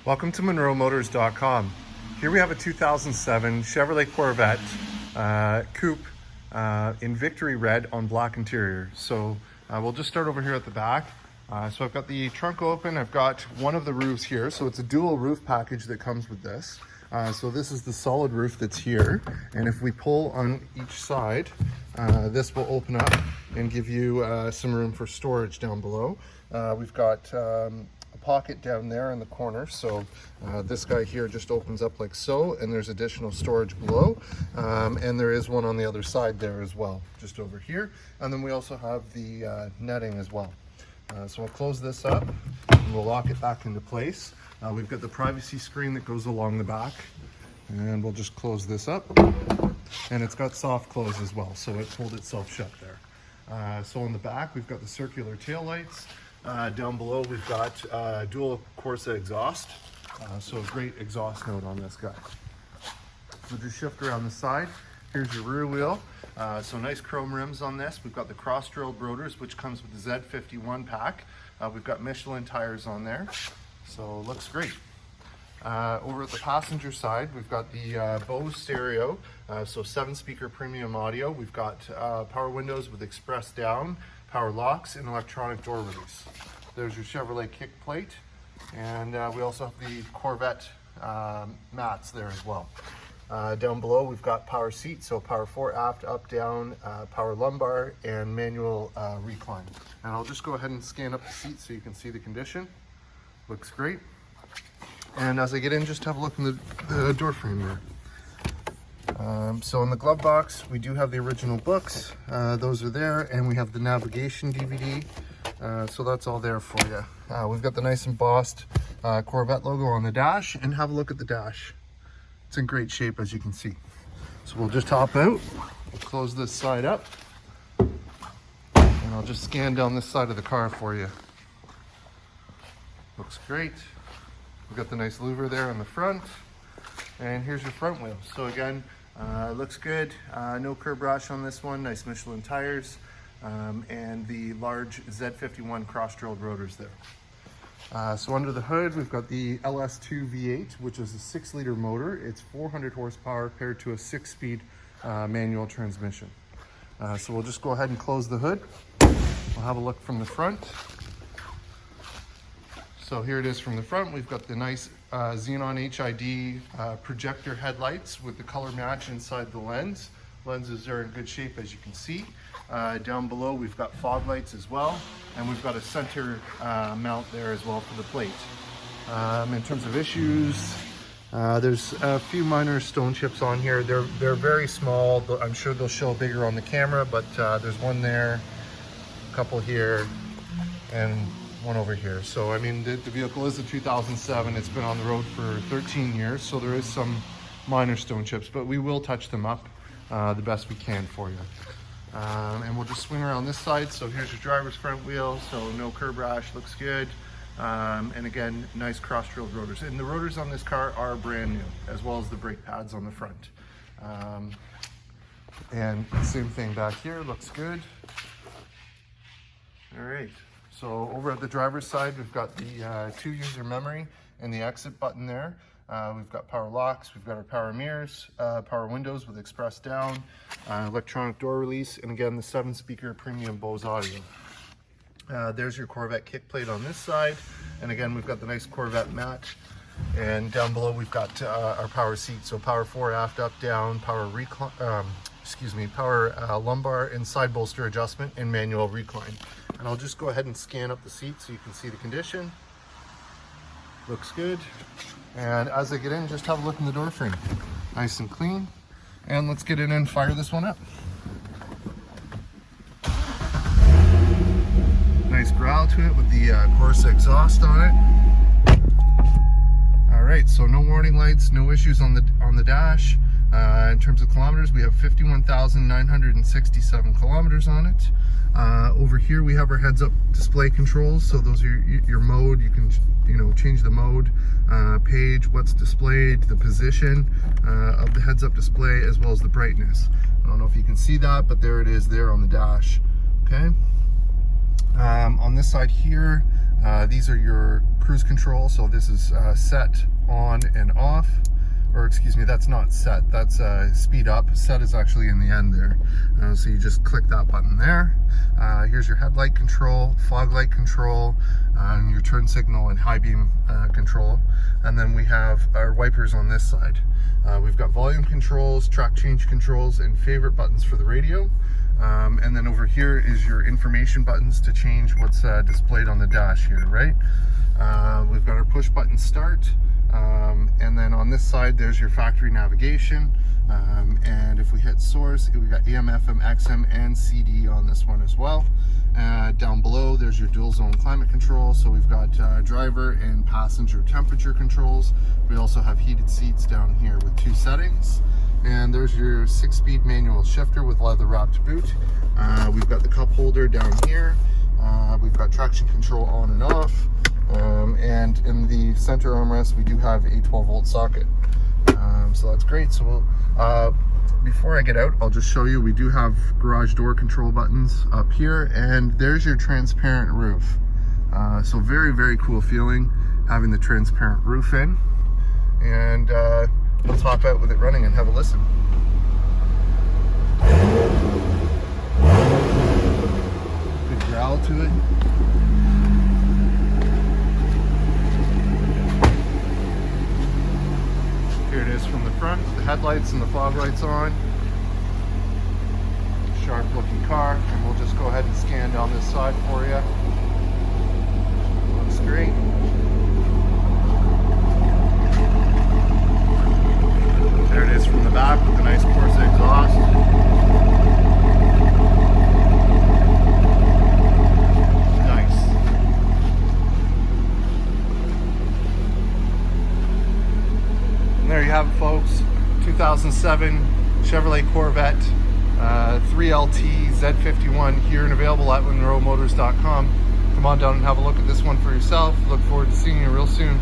Welcome to MonroeMotors.com. Here we have a 2007 Chevrolet Corvette Coupe in Victory Red on black interior. So we'll just start over here at the back. So I've got the trunk open. I've got one of the roofs here. So it's a dual roof package that comes with this. So this is the solid roof that's here. And if we pull on each side, this will open up and give you some room for storage down below. We've got pocket down there in the corner, so this guy here just opens up like so, and there's additional storage below, and there is one on the other side there as well, just over here. And then we also have the netting as well. So we'll close this up and we'll lock it back into place. We've got the privacy screen that goes along the back, and we'll just close this up, and it's got soft close as well, so it pulled itself shut there. So on the back we've got the circular tail lights. Down below we've got dual Corsa exhaust, so a great exhaust note on this guy. We'll just shift around the side. Here's your rear wheel. So nice chrome rims on this. We've got the cross-drilled rotors, which comes with the Z51 pack. We've got Michelin tires on there, so looks great. Over at the passenger side, we've got the Bose stereo, so 7-speaker premium audio. We've got power windows with express down, power locks, and electronic door release. There's your Chevrolet kick plate, and we also have the Corvette mats there as well. Down below we've got power seats, so power fore, aft, up, down, power lumbar, and manual recline. And I'll just go ahead and scan up the seat so you can see the condition. Looks great. And as I get in, just have a look in the door frame there. So in the glove box, we do have the original books. Those are there, and we have the navigation DVD. So that's all there for you. We've got the nice embossed Corvette logo on the dash, and have a look at the dash. It's in great shape, as you can see. So we'll just hop out, we'll close this side up, and I'll just scan down this side of the car for you. Looks great. We've got the nice louver there on the front, and here's your front wheels. So again, looks good. No curb rash on this one. Nice Michelin tires, and the large Z51 cross-drilled rotors there. So under the hood, we've got the LS2 V8, which is a 6-liter motor. It's 400 horsepower paired to a 6-speed manual transmission. So we'll just go ahead and close the hood. We'll have a look from the front. So here it is from the front. We've got the nice Xenon HID projector headlights with the color match inside the lens. Lenses are in good shape, as you can see. Down below we've got fog lights as well, and we've got a center mount there as well for the plate. In terms of issues, there's a few minor stone chips on here. They're very small. I'm sure they'll show bigger on the camera, but there's one there, a couple here, and one over here. So I mean, the vehicle is a 2007. It's been on the road for 13 years, so there is some minor stone chips, but we will touch them up the best we can for you. And we'll just swing around this side. So here's your driver's front wheel, so no curb rash, looks good. And again, nice cross-drilled rotors. And the rotors on this car are brand new, as well as the brake pads on the front. And same thing back here, looks good. All right. So over at the driver's side, we've got the 2-user memory and the exit button there. We've got power locks, we've got our power mirrors, power windows with express down, electronic door release, and again, the 7-speaker premium Bose audio. There's your Corvette kick plate on this side. And again, we've got the nice Corvette mat. And down below, we've got our power seats. So power fore, aft, up, down, power lumbar and side bolster adjustment, and manual recline. And I'll just go ahead and scan up the seat so you can see the condition. Looks good. And as I get in, just have a look in the door frame. Nice and clean. And let's get in and fire this one up. Nice growl to it with the Corsa exhaust on it. All right, so no warning lights, no issues on the dash. In terms of kilometers, we have 51,967 kilometers on it. Over here we have our heads-up display controls, so those are your mode. You can change the mode, page, what's displayed, the position of the heads-up display, as well as the brightness. I don't know if you can see that, but there it is there on the dash. Okay. On this side here, These are your cruise control. So this is set, on, and off. Or excuse me, that's not set, that's speed up. Set is actually in the end there. So you just click that button there. Here's your headlight control, fog light control, your turn signal and high beam control. And then we have our wipers on this side. We've got volume controls, track change controls, and favorite buttons for the radio. And then over here is your information buttons to change what's displayed on the dash here, right? We've got our push button start. And then on this side, there's your factory navigation. And if we hit source, we got AM, FM, XM, and CD on this one as well. Down below, there's your dual zone climate control. So we've got driver and passenger temperature controls. We also have heated seats down here with 2 settings. And there's your 6-speed manual shifter with leather wrapped boot. We've got the cup holder down here. We've got traction control on and off. And in the center armrest, we do have a 12-volt socket. So that's great. So before I get out, I'll just show you, we do have garage door control buttons up here, and there's your transparent roof. So very, very cool feeling having the transparent roof in. And let's hop out with it running and have a listen. Good growl to it. Here it is from the front, the headlights and the fog lights on. Sharp looking car, and we'll just go ahead and scan down this side for you. Looks great. There it is from the back with the nice Corsa exhaust. Nice. And there you have it, folks. 2007 Chevrolet Corvette 3LT Z51 here and available at monroemotors.com. Come on down and have a look at this one for yourself. Look forward to seeing you real soon.